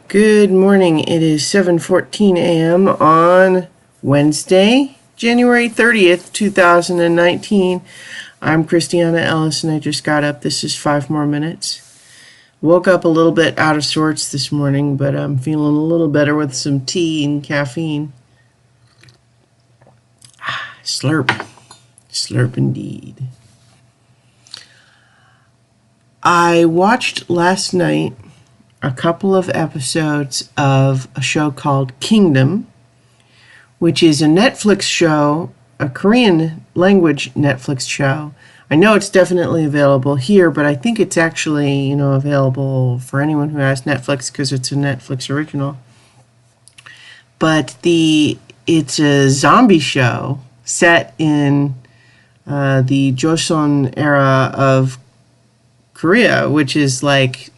Good morning. It is 7:14 a.m. on Wednesday, January 30th, 2019. I'm Christiana Ellis and I just got up. This is 5 more minutes. Woke up a little bit out of sorts this morning, but I'm feeling a little better with some tea and caffeine. Slurp. Slurp indeed. I watched last night a couple of episodes of a show called Kingdom, which is a Netflix show, a Korean language Netflix show. I know it's definitely available here, but I think it's actually, available for anyone who has Netflix because it's a Netflix original. But it's a zombie show set in the Joseon era of Korea, which is like,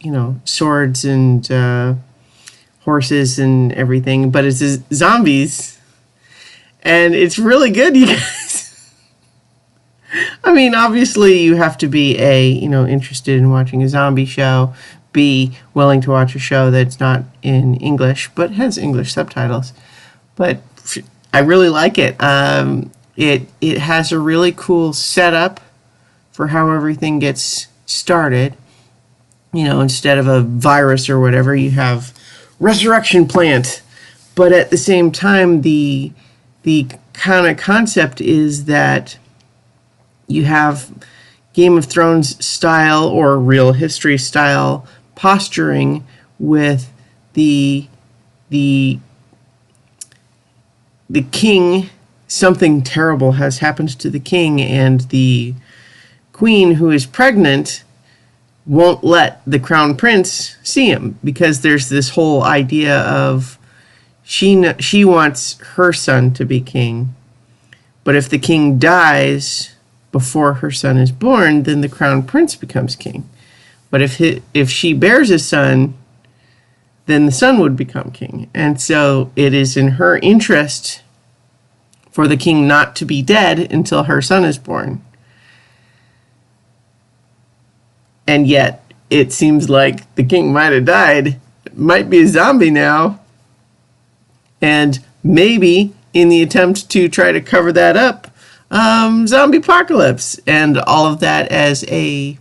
swords and horses and everything, but it's zombies. And it's really good, you guys. I mean, obviously you have to be interested in watching a zombie show, be willing to watch a show that's not in English, but has English subtitles. But I really like it. It has a really cool setup for how everything gets started. Instead of a virus or whatever, you have resurrection plant. But at the same time, the kind of concept is that you have Game of Thrones style or real history style posturing with the king. Something terrible has happened to the king, and the queen, who is pregnant, won't let the crown prince see him because there's this whole idea of she wants her son to be king, but if the king dies before her son is born, then the crown prince becomes king. But if she bears a son, then the son would become king. And so it is in her interest for the king not to be dead until her son is born. And yet, it seems like the king might have died, might be a zombie now. And maybe, in the attempt to try to cover that up, zombie apocalypse. And all of that as a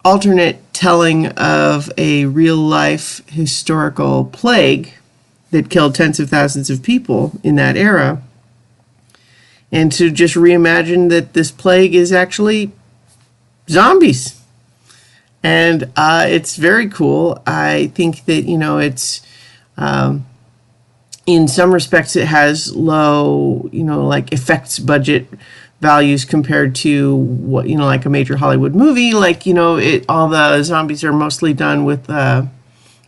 alternate telling of a real-life historical plague that killed tens of thousands of people in that era. And to just reimagine that this plague is actually zombies. And it's very cool. I think that, it's, in some respects, it has low, like effects budget values compared to what, like a major Hollywood movie. Like, all the zombies are mostly done with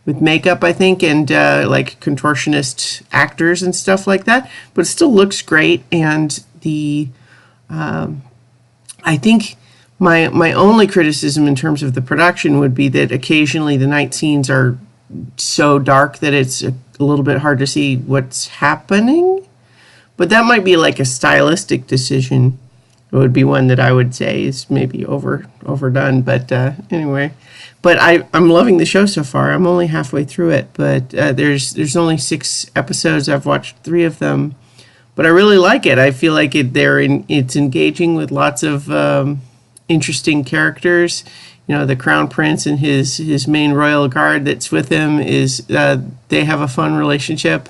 makeup, I think, and like contortionist actors and stuff like that. But it still looks great. And I think my only criticism in terms of the production would be that occasionally the night scenes are so dark that it's a little bit hard to see what's happening. But that might be like a stylistic decision. It would be one that I would say is maybe overdone. But anyway, but I'm loving the show so far. I'm only halfway through it, but there's only 6 episodes. I've watched 3 of them, but I really like it. I feel like it's engaging with lots of interesting characters. The crown prince and his main royal guard that's with him they have a fun relationship,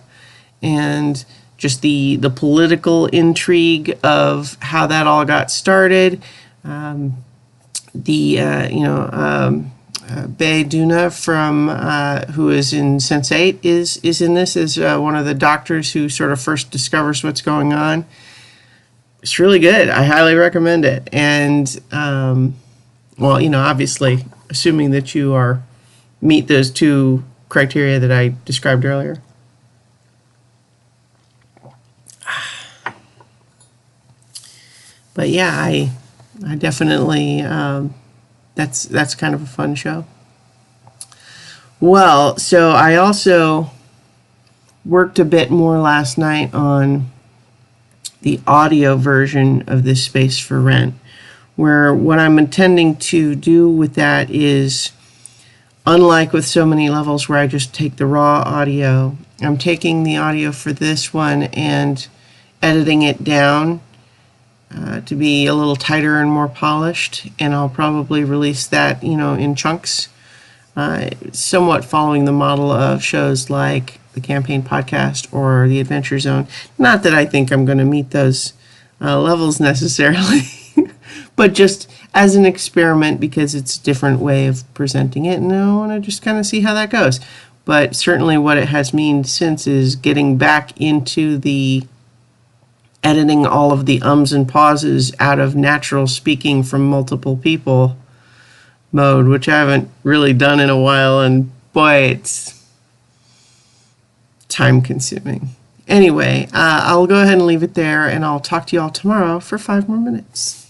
and just the political intrigue of how that all got started. Bae Duna from who is in Sense8 is in this as one of the doctors who sort of first discovers what's going on. It's really good. I highly recommend it. And, obviously, assuming that you meet those 2 criteria that I described earlier. But yeah, I definitely, that's kind of a fun show. Well, so I also worked a bit more last night on the audio version of this Space for Rent, where what I'm intending to do with that is unlike with so many levels where I just take the raw audio, I'm taking the audio for this one and editing it down to be a little tighter and more polished, and I'll probably release that, in chunks, somewhat following the model of shows like the Campaign Podcast or the Adventure Zone. Not that I think I'm going to meet those levels necessarily, but just as an experiment, because it's a different way of presenting it, and I want to just kind of see how that goes. But certainly what it has meant since is getting back into the editing all of the ums and pauses out of natural speaking from multiple people mode, which I haven't really done in a while, and boy, it's time consuming. Anyway, I'll go ahead and leave it there, and I'll talk to you all tomorrow for 5 more minutes.